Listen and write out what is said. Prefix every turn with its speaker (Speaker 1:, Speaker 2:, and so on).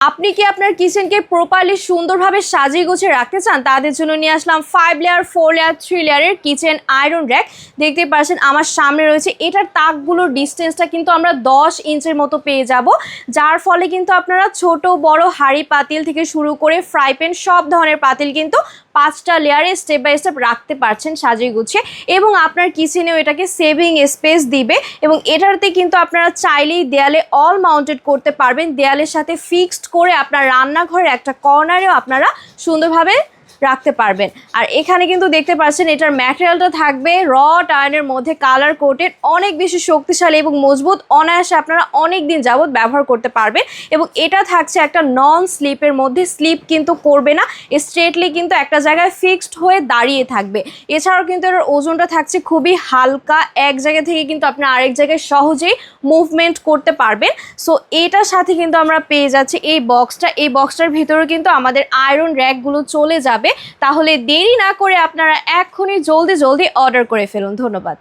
Speaker 1: আপনি কি আপনার কিচেনকে প্রপারলি সুন্দরভাবে সাজিয়ে গুছিয়ে রাখতে চান? তাদের জন্য নিয়ে আসলাম 5 লেয়ার 4 লেয়ার 3 লেয়ারের কিচেন আয়রন র‍্যাক। দেখতে পাচ্ছেন আমার সামনে রয়েছে। এটার তাকগুলোর ডিস্টেন্সটা কিন্তু আমরা 10 ইঞ্চের মতো পেয়ে যাব, যার ফলে কিন্তু আপনারা ছোট বড় হাঁড়ি পাতিল থেকে শুরু করে ফ্রাই প্যান সব ধরনের পাতিল কিন্তু 5টা লেয়ারে স্টেপ বাই স্টেপ রাখতে পারছেন সাজিয়ে গুছিয়ে, এবং আপনার কিচেনেও এটাকে সেভিং স্পেস দিবে। এবং এটাতে কিন্তু আপনারা চাইলেই দেয়ালে অল মাউন্টেড করতে পারবেন। দেয়ালের সাথে ফিক্সড করে আপনার রান্নাঘরের একটা কর্নারেও আপনারা সুন্দরভাবে রাখতে পারবেন। আর এখানে কিন্তু দেখতে পাচ্ছেন এটার ম্যাটেরিয়ালটা থাকবে রড আয়রনের মধ্যে কালার কোটেড, অনেক বেশি শক্তিশালী এবং মজবুত। অনায়াসে আপনারা অনেক দিন যাবত ব্যবহার করতে পারবেন। এবং এটা থাকছে একটা নন স্লিপের মধ্যে, স্লিপ কিন্তু করবে না, স্ট্রেটলি কিন্তু একটা জায়গায় ফিক্সড হয়ে দাঁড়িয়ে থাকবে। এছাড়াও কিন্তু এর ওজনটা থাকছে খুবই হালকা, এক জায়গা থেকে কিন্তু আপনি আরেক জায়গায় সহজেই মুভমেন্ট করতে পারবেন। সো এটার সাথে কিন্তু আমরা পেয়ে যাচ্ছি এই বক্সটা। এই বক্সটার ভিতরে কিন্তু আমাদের আয়রন র‍্যাকগুলো চলে যাবে। তাহলে দেরি না করে আপনারা এক্ষুনি জলদি অর্ডার করে ফেলুন। ধন্যবাদ।